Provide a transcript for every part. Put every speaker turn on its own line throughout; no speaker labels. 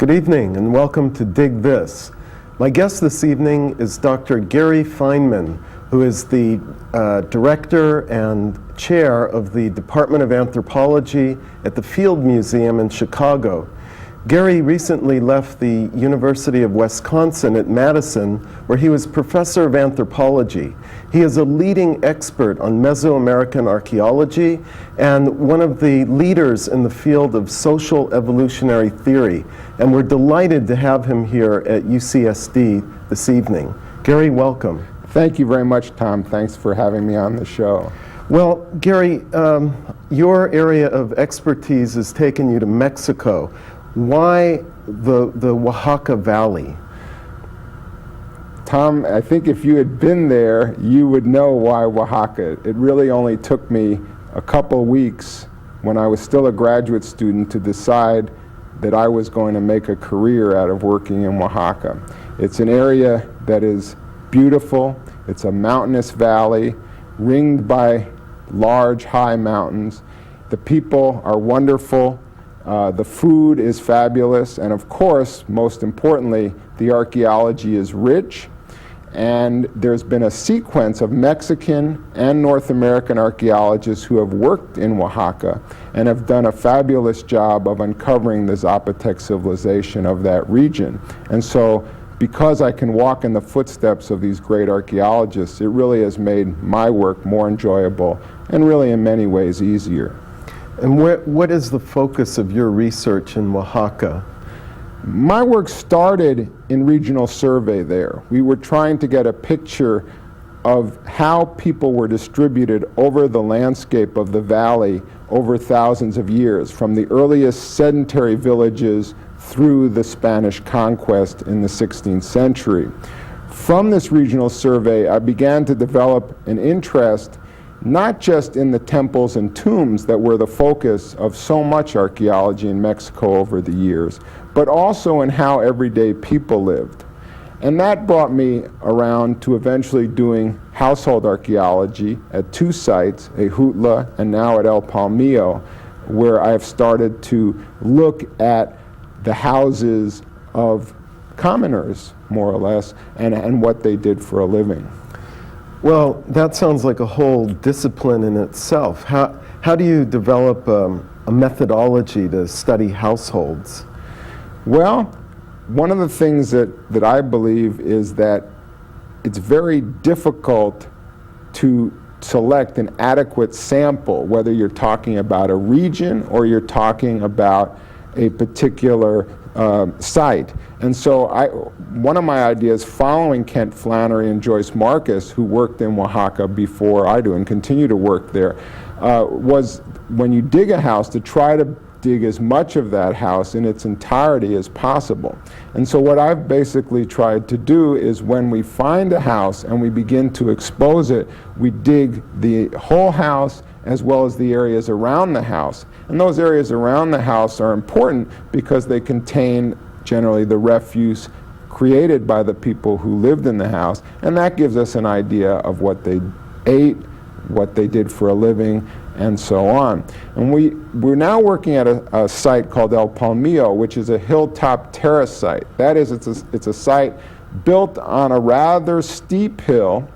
Good evening and welcome to Dig This. My guest this evening is Dr. Gary Feinman, who is the director and chair of the Department of Anthropology at the Field Museum in Chicago. Gary recently left the University of Wisconsin at Madison, where he was professor of anthropology. He is a leading expert on Mesoamerican archaeology and one of the leaders in the field of social evolutionary theory. And we're delighted to have him here at UCSD this evening. Gary, welcome.
Thank you very much, Tom. Thanks for having me on the show.
Well, Gary, your area of expertise has taken you to Mexico. Why the Oaxaca Valley?
Tom, I think if you had been there, you would know why Oaxaca. It really only took me a couple weeks when I was still a graduate student to decide that I was going to make a career out of working in Oaxaca. It's an area that is beautiful. It's a mountainous valley ringed by large, high mountains. The people are wonderful. The food is fabulous, and of course, most importantly, the archaeology is rich, and there's been a sequence of Mexican and North American archaeologists who have worked in Oaxaca and have done a fabulous job of uncovering the Zapotec civilization of that region. And so, because I can walk in the footsteps of these great archaeologists, it really has made my work more enjoyable and really in many ways easier.
And what is the focus of your research in Oaxaca?
My work started in regional survey there. We were trying to get a picture of how people were distributed over the landscape of the valley over thousands of years, from the earliest sedentary villages through the Spanish conquest in the 16th century. From this regional survey, I began to develop an interest not just in the temples and tombs that were the focus of so much archaeology in Mexico over the years, but also in how everyday people lived. And that brought me around to eventually doing household archaeology at two sites, Ejutla and now at El Palmillo, where I've started to look at the houses of commoners, more or less, and what they did for a living.
Well, that sounds like a whole discipline in itself. How do you develop a methodology to study households?
Well, one of the things that I believe is that it's very difficult to select an adequate sample, whether you're talking about a region or you're talking about a particular site. And so one of my ideas, following Kent Flannery and Joyce Marcus, who worked in Oaxaca before I do and continue to work there, was when you dig a house to try to dig as much of that house in its entirety as possible. And so what I've basically tried to do is when we find a house and we begin to expose it, we dig the whole house as well as the areas around the house. And those areas around the house are important because they contain generally the refuse created by the people who lived in the house, and that gives us an idea of what they ate, what they did for a living, and so on. And we're now working at a site called El Palmillo, which is a hilltop terrace site. That is, it's a site built on a rather steep hill,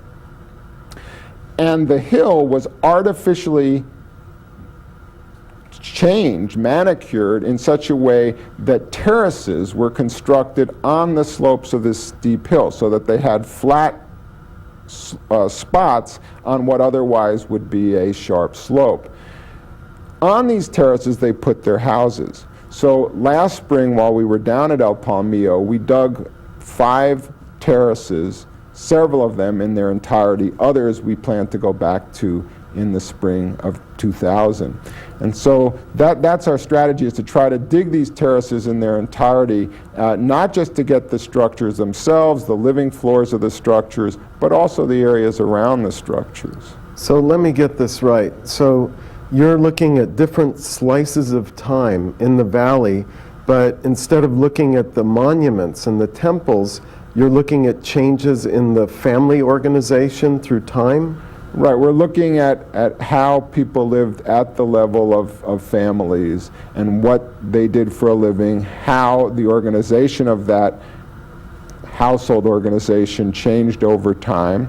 and the hill was artificially changed, manicured in such a way that terraces were constructed on the slopes of this steep hill so that they had flat spots on what otherwise would be a sharp slope. On these terraces they put their houses. So last spring while we were down at El Palmillo, we dug 5 terraces, several of them in their entirety. Others we plan to go back to in the spring of 2000. And so that's our strategy, is to try to dig these terraces in their entirety, not just to get the structures themselves, the living floors of the structures, but also the areas around the structures.
So let me get this right. So you're looking at different slices of time in the valley, but instead of looking at the monuments and the temples, you're looking at changes in the family organization through time?
Right, we're looking at how people lived at the level of families and what they did for a living, how the organization of that household organization changed over time,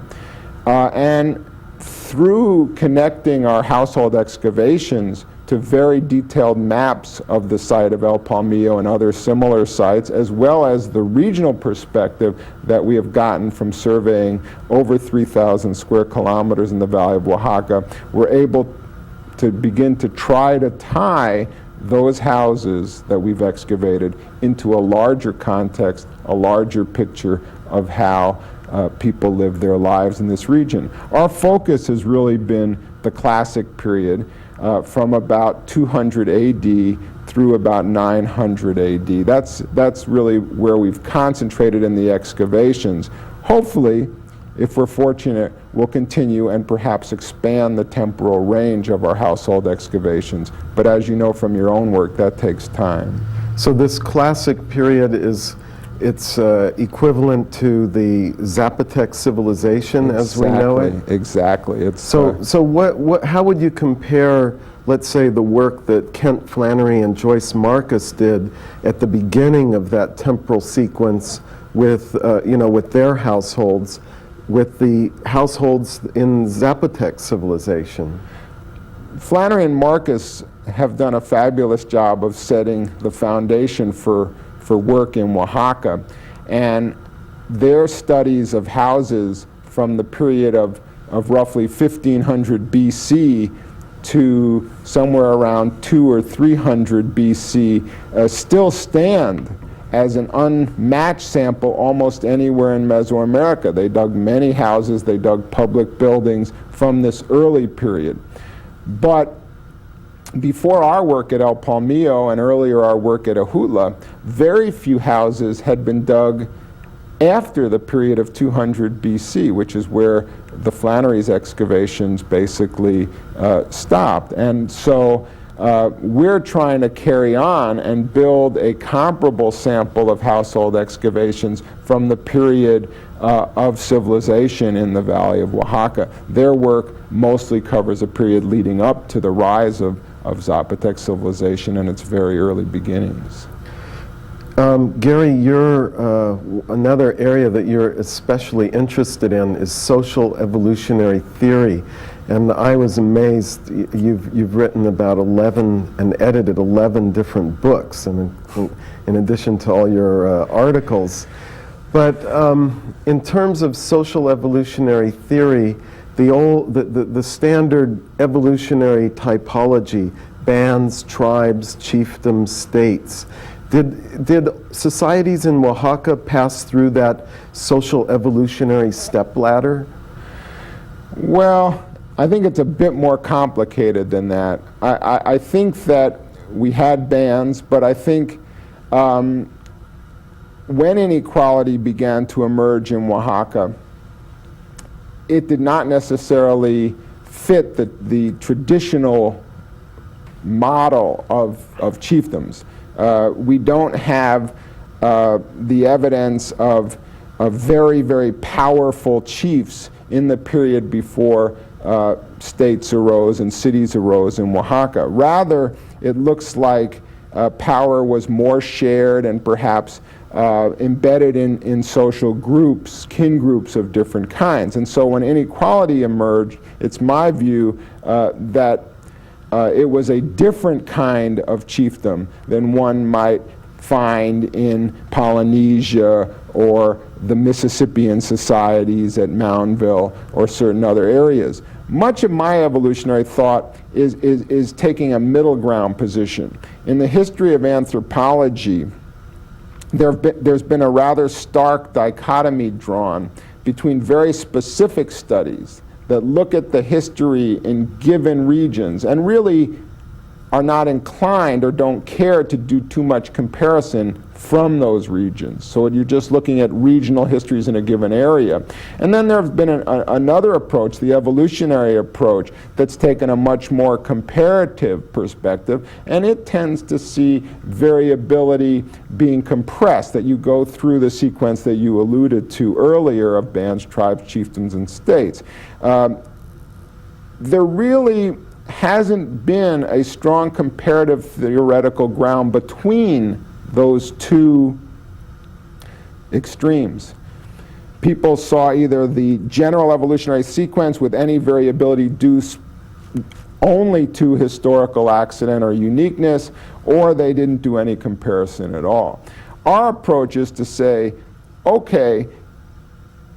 and through connecting our household excavations to very detailed maps of the site of El Palmillo and other similar sites, as well as the regional perspective that we have gotten from surveying over 3,000 square kilometers in the Valley of Oaxaca, we're able to begin to try to tie those houses that we've excavated into a larger context, a larger picture of how people live their lives in this region. Our focus has really been the classic period, from about 200 AD through about 900 AD. That's really where we've concentrated in the excavations. Hopefully, if we're fortunate, we'll continue and perhaps expand the temporal range of our household excavations. But as you know from your own work, that takes time.
So this classic period it's equivalent to the Zapotec civilization as we know it?
Exactly. It's,
how would you compare, let's say, the work that Kent Flannery and Joyce Marcus did at the beginning of that temporal sequence with, with their households, with the households in Zapotec civilization?
Flannery and Marcus have done a fabulous job of setting the foundation for work in Oaxaca, and their studies of houses from the period of roughly 1500 BC to somewhere around 200 or 300 BC still stand as an unmatched sample almost anywhere in Mesoamerica. They dug many houses, they dug public buildings from this early period. But before our work at El Palmillo and earlier our work at Ajutla, very few houses had been dug after the period of 200 BC, which is where the Flannery's excavations basically stopped. And so we're trying to carry on and build a comparable sample of household excavations from the period of civilization in the Valley of Oaxaca. Their work mostly covers a period leading up to the rise of Zapotec civilization and its very early beginnings.
Gary, another area that you're especially interested in is social evolutionary theory. And I was amazed, you've written about 11 and edited 11 different books in addition to all your articles. But in terms of social evolutionary theory, the standard evolutionary typology, bands, tribes, chiefdoms, states, did societies in Oaxaca pass through that social evolutionary stepladder?
Well, I think it's a bit more complicated than that. I think that we had bands, but I think when inequality began to emerge in Oaxaca, it did not necessarily fit the traditional model of chiefdoms. We don't have the evidence of very, very powerful chiefs in the period before states arose and cities arose in Oaxaca. Rather, it looks like power was more shared and perhaps embedded in social groups, kin groups of different kinds. And so when inequality emerged, it's my view that it was a different kind of chiefdom than one might find in Polynesia or the Mississippian societies at Moundville or certain other areas. Much of my evolutionary thought is taking a middle ground position. In the history of anthropology, there's been a rather stark dichotomy drawn between very specific studies that look at the history in given regions and really are not inclined or don't care to do too much comparison from those regions. So you're just looking at regional histories in a given area. And then there's been another approach, the evolutionary approach, that's taken a much more comparative perspective, and it tends to see variability being compressed, that you go through the sequence that you alluded to earlier of bands, tribes, chiefdoms, and states. there really hasn't been a strong comparative theoretical ground between those two extremes. People saw either the general evolutionary sequence with any variability due only to historical accident or uniqueness, or they didn't do any comparison at all. Our approach is to say, okay,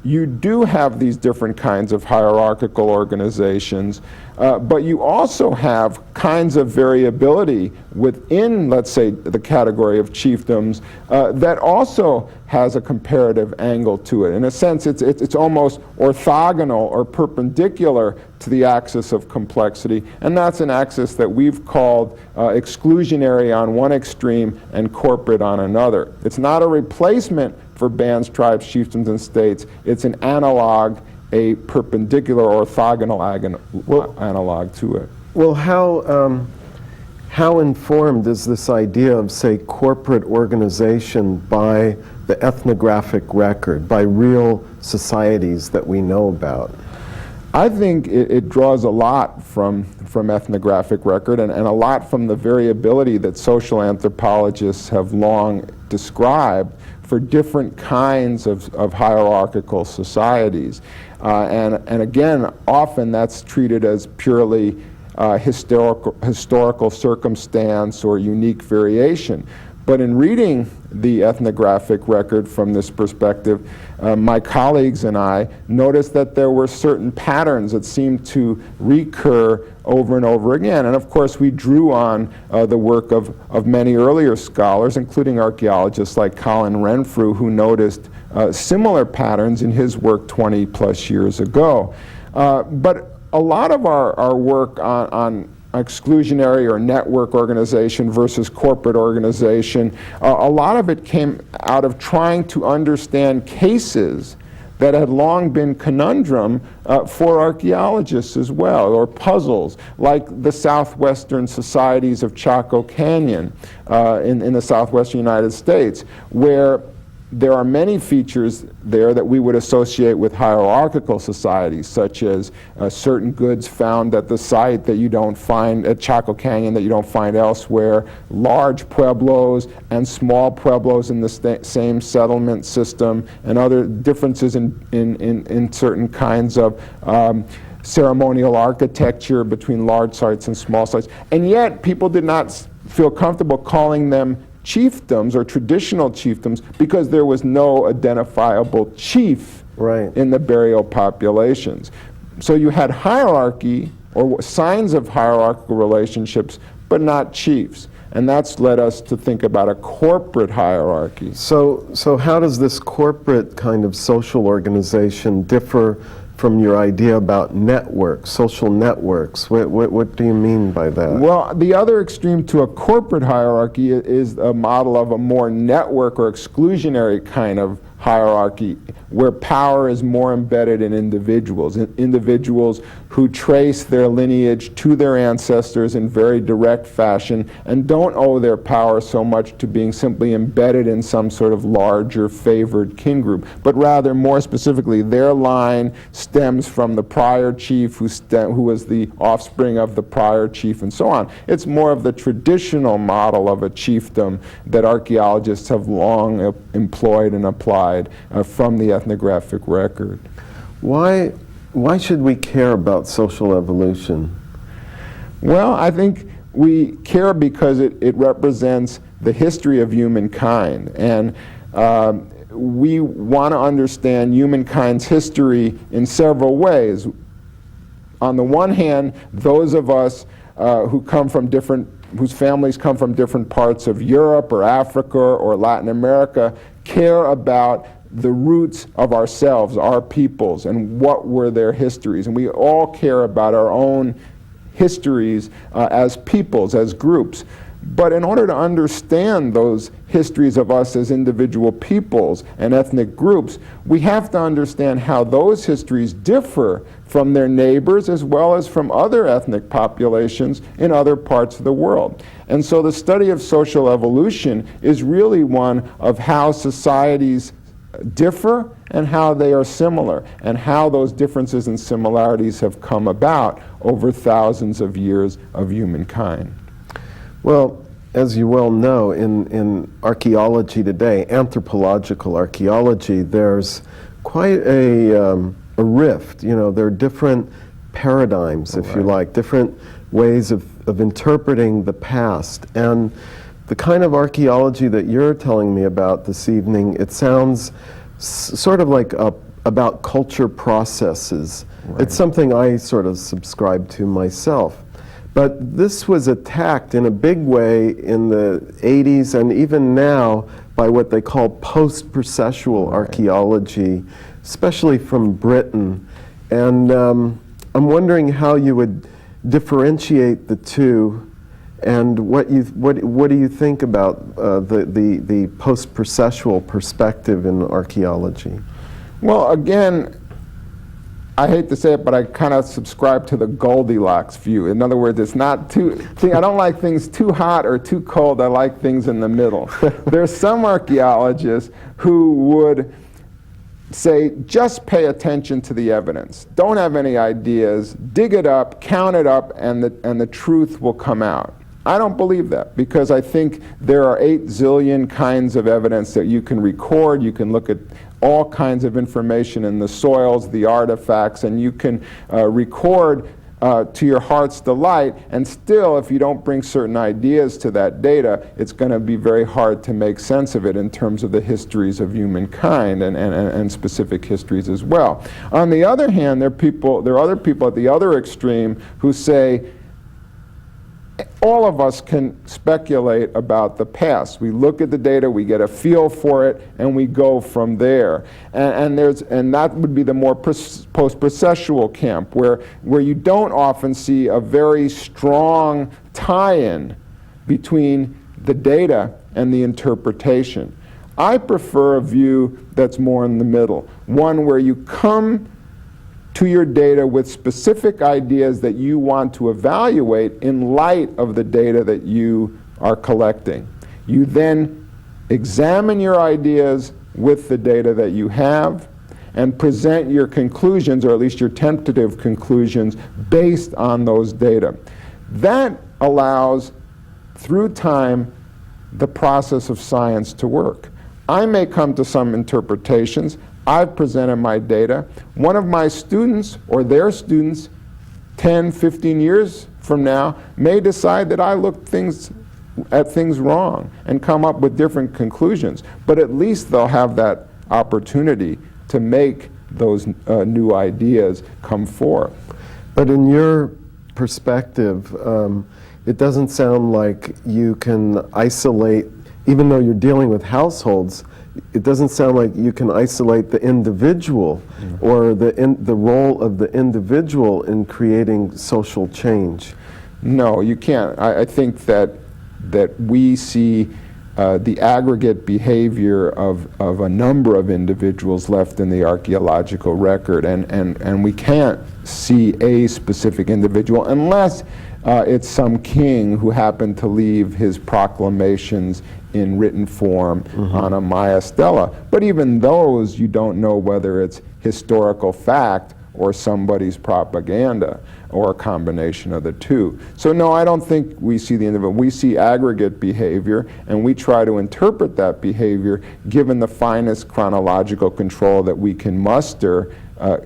you do have these different kinds of hierarchical organizations, but you also have kinds of variability within, let's say, the category of chiefdoms that also has a comparative angle to it. In a sense, it's almost orthogonal or perpendicular to the axis of complexity, and that's an axis that we've called exclusionary on one extreme and corporate on another. It's not a replacement for bands, tribes, chiefdoms, and states. It's an analog, a perpendicular orthogonal analog to it.
Well, how informed is this idea of, say, corporate organization by the ethnographic record, by real societies that we know about?
I think it draws a lot from ethnographic record and a lot from the variability that social anthropologists have long described for different kinds of hierarchical societies. And again, often that's treated as purely historical circumstance or unique variation. But in reading the ethnographic record from this perspective, my colleagues and I noticed that there were certain patterns that seemed to recur over and over again. And of course, we drew on the work of many earlier scholars, including archaeologists like Colin Renfrew, who noticed similar patterns in his work 20 plus years ago. But a lot of our work on exclusionary or network organization versus corporate organization, a lot of it came out of trying to understand cases that had long been conundrum for archaeologists as well, or puzzles, like the southwestern societies of Chaco Canyon in the southwestern United States, where there are many features there that we would associate with hierarchical societies, such as certain goods found at the site that you don't find at Chaco Canyon that you don't find elsewhere, large pueblos and small pueblos in the same settlement system, and other differences in certain kinds of ceremonial architecture between large sites and small sites. And yet people did not feel comfortable calling them chiefdoms or traditional chiefdoms because there was no identifiable chief in the burial populations. So you had hierarchy or signs of hierarchical relationships, but not chiefs. And that's led us to think about a corporate hierarchy.
So how does this corporate kind of social organization differ from your idea about networks, social networks? What do you mean by that?
Well, the other extreme to a corporate hierarchy is a model of a more network or exclusionary kind of hierarchy, where power is more embedded in individuals who trace their lineage to their ancestors in very direct fashion and don't owe their power so much to being simply embedded in some sort of larger favored kin group, but rather, more specifically, their line stems from the prior chief who was the offspring of the prior chief, and so on. It's more of the traditional model of a chiefdom that archaeologists have long employed and applied from the ethnographic record.
Why should we care about social evolution?
Well, I think we care because it represents the history of humankind, and we want to understand humankind's history in several ways. On the one hand, those of us whose families come from different parts of Europe or Africa or Latin America care about the roots of ourselves, our peoples, and what were their histories. And we all care about our own histories as peoples, as groups. But in order to understand those histories of us as individual peoples and ethnic groups, we have to understand how those histories differ from their neighbors as well as from other ethnic populations in other parts of the world. And so the study of social evolution is really one of how societies differ and how they are similar, and how those differences and similarities have come about over thousands of years of humankind.
Well, as you well know, in archaeology today, anthropological archaeology, there's quite a rift. You know, there are different paradigms, if you like, different ways of interpreting the past. And the kind of archaeology that you're telling me about this evening, it sounds sort of like about culture processes. Right. It's something I sort of subscribe to myself. But this was attacked in a big way in the 80s and even now by what they call post-processual archaeology, especially from Britain. And I'm wondering how you would differentiate the two, and what do you think about the post-processual perspective in archaeology?
Well, again, I hate to say it, but I kind of subscribe to the Goldilocks view. In other words, it's not too, I don't like things too hot or too cold. I like things in the middle. There's some archaeologists who would say, just pay attention to the evidence. Don't have any ideas. Dig it up, count it up, and the truth will come out. I don't believe that, because I think there are 8 zillion kinds of evidence that you can record. You can look at all kinds of information in the soils, the artifacts, and you can record to your heart's delight, and still, if you don't bring certain ideas to that data, it's going to be very hard to make sense of it in terms of the histories of humankind and specific histories as well. On the other hand, there are other people at the other extreme who say, all of us can speculate about the past. We look at the data, we get a feel for it, and we go from there. And that would be the more post-processual camp, where you don't often see a very strong tie-in between the data and the interpretation. I prefer a view that's more in the middle, one where you come to your data with specific ideas that you want to evaluate in light of the data that you are collecting. You then examine your ideas with the data that you have and present your conclusions, or at least your tentative conclusions, based on those data. That allows, through time, the process of science to work. I may come to some interpretations. I've presented my data. One of my students or their students 10, 15 years from now may decide that I looked at things wrong and come up with different conclusions. But at least they'll have that opportunity to make those new ideas come forth.
But in your perspective, it doesn't sound like you can isolate, even though you're dealing with households, it doesn't sound like you can isolate the individual or the role of the individual in creating social change.
No, you can't. I think that we see the aggregate behavior of a number of individuals left in the archaeological record, and we can't see a specific individual unless it's some king who happened to leave his proclamations in written form on a Maya stela. But even those, you don't know whether it's historical fact or somebody's propaganda, or a combination of the two. So no, I don't think we see the individual. We see aggregate behavior, and we try to interpret that behavior given the finest chronological control that we can muster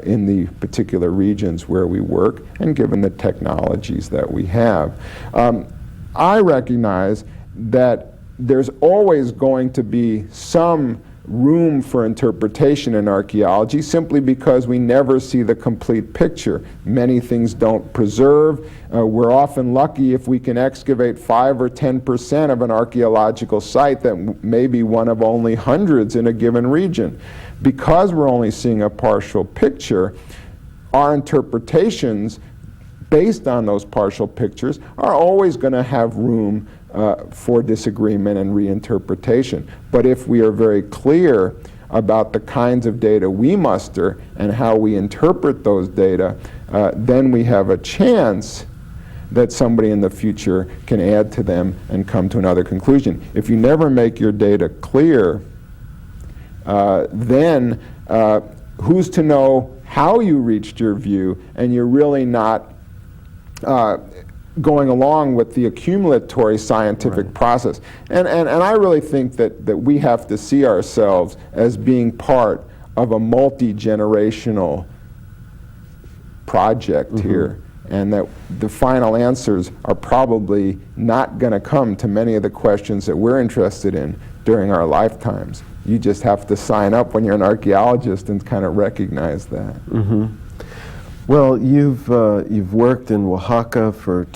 in the particular regions where we work, and given the technologies that we have. I recognize that there's always going to be some room for interpretation in archaeology, simply because we never see the complete picture. Many things don't preserve. We're often lucky if we can excavate 5 or 10% of an archaeological site that may be one of only hundreds in a given region. Because we're only seeing a partial picture, our interpretations based on those partial pictures are always going to have room for disagreement and reinterpretation. But if we are very clear about the kinds of data we muster and how we interpret those data, then we have a chance that somebody in the future can add to them and come to another conclusion. If you never make your data clear then who's to know how you reached your view, and you're really not going along with the accumulatory scientific process. And I really think that we have to see ourselves as being part of a multi-generational project here, and that the final answers are probably not going to come to many of the questions that we're interested in during our lifetimes. You just have to sign up when you're an archaeologist and kind of recognize that.
Well, you've worked in Oaxaca for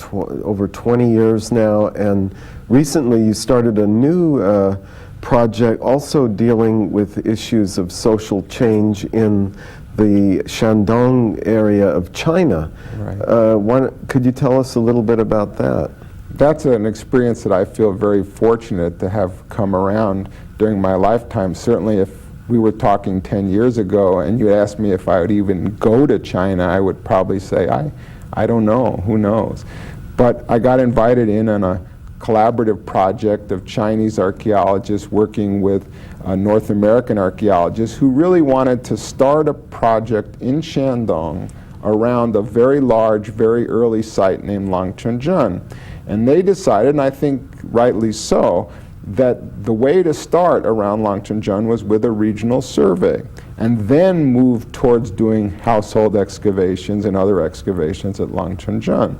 over 20 years now, and recently you started a new project also dealing with issues of social change in the Shandong area of China. Could you tell us a little bit about that?
That's an experience that I feel very fortunate to have come around during my lifetime. Certainly if we were talking 10 years ago and you asked me if I would even go to China, I would probably say, I don't know, who knows. But I got invited in on a collaborative project of Chinese archaeologists working with North American archaeologists who really wanted to start a project in Shandong around a very large, very early site named Langchunzhen. And they decided, and I think rightly so, that the way to start around Langchunzhen was with a regional survey, and then move towards doing household excavations and other excavations at Langchunzhen.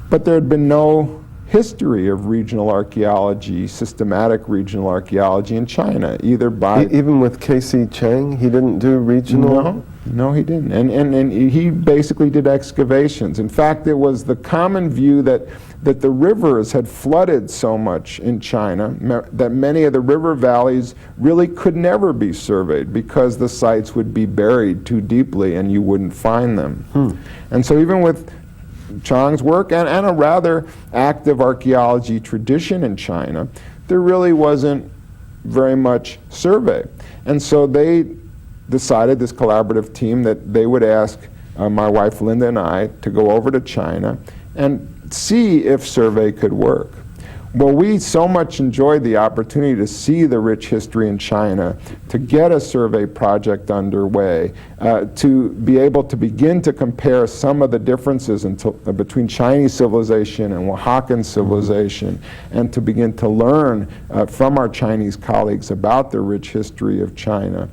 But there had been no history of regional archaeology, systematic regional archaeology in China, either by...
Even with Casey Chang, he didn't do regional?
No, he didn't. And he basically did excavations. In fact, it was the common view that the rivers had flooded so much in China that many of the river valleys really could never be surveyed because the sites would be buried too deeply and you wouldn't find them. And so even with Chang's work and a rather active archaeology tradition in China, there really wasn't very much survey. And so they decided, this collaborative team, that they would ask my wife Linda and I to go over to China and see if survey could work. Well, we so much enjoyed the opportunity to see the rich history in China, to get a survey project underway, to be able to begin to compare some of the differences between Chinese civilization and Oaxacan civilization, and to begin to learn from our Chinese colleagues about the rich history of China,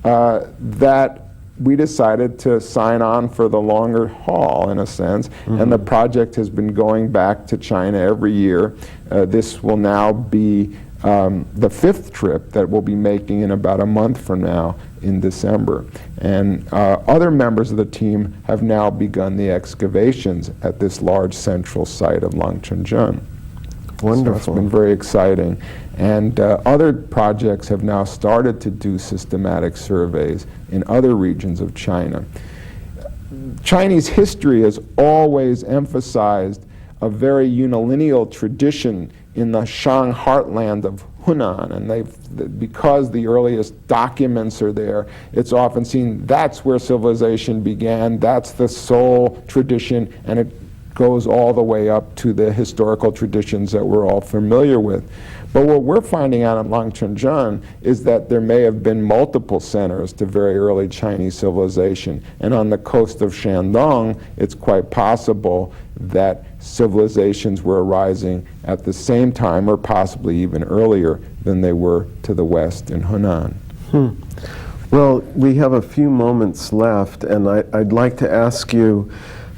that we decided to sign on for the longer haul, in a sense, and the project has been going back to China every year. This will now be the 5th trip that we'll be making in about a month from now in December. And other members of the team have now begun the excavations at this large central site of Langchunzhen.
Wonderful.
So it's been very exciting. And other projects have now started to do systematic surveys in other regions of China. Chinese history has always emphasized a very unilineal tradition in the Shang heartland of Hunan, and because the earliest documents are there, it's often seen that's where civilization began, that's the sole tradition, and it goes all the way up to the historical traditions that we're all familiar with. But what we're finding out at Langchunzhen is that there may have been multiple centers to very early Chinese civilization. And on the coast of Shandong, it's quite possible that civilizations were arising at the same time, or possibly even earlier, than they were to the west in Hunan.
Well, we have a few moments left, and I'd like to ask you,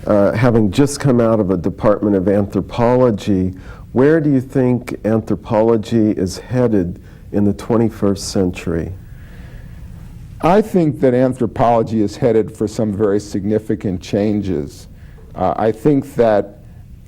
having just come out of a Department of Anthropology, where do you think anthropology is headed in the 21st century?
I think that anthropology is headed for some very significant changes. I think that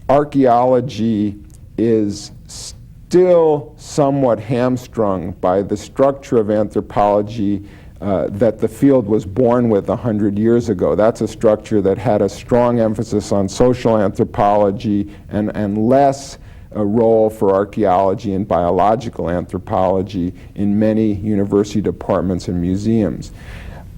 archaeology is still somewhat hamstrung by the structure of anthropology that the field was born with 100 years ago. That's a structure that had a strong emphasis on social anthropology and less a role for archaeology and biological anthropology in many university departments and museums.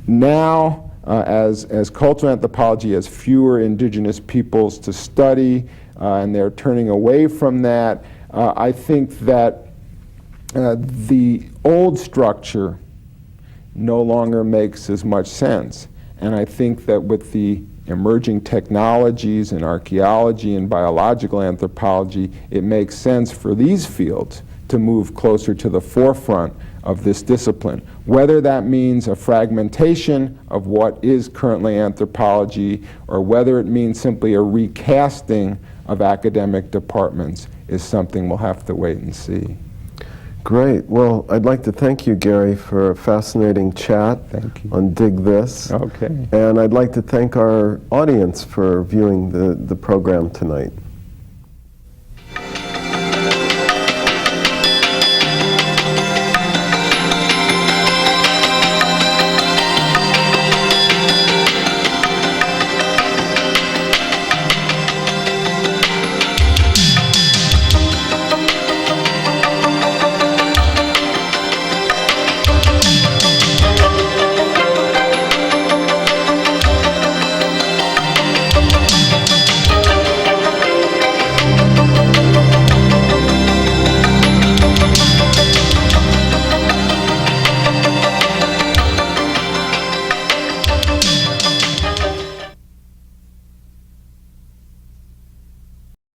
Now, as cultural anthropology has fewer indigenous peoples to study, and they're turning away from that, I think that the old structure no longer makes as much sense. And I think that with the emerging technologies in archaeology and biological anthropology, it makes sense for these fields to move closer to the forefront of this discipline. Whether that means a fragmentation of what is currently anthropology, or whether it means simply a recasting of academic departments, is something we'll have to wait and see.
Great. Well, I'd like to thank you, Gary, for a fascinating chat on Dig This.
Okay.
And I'd like to thank our audience for viewing the program tonight.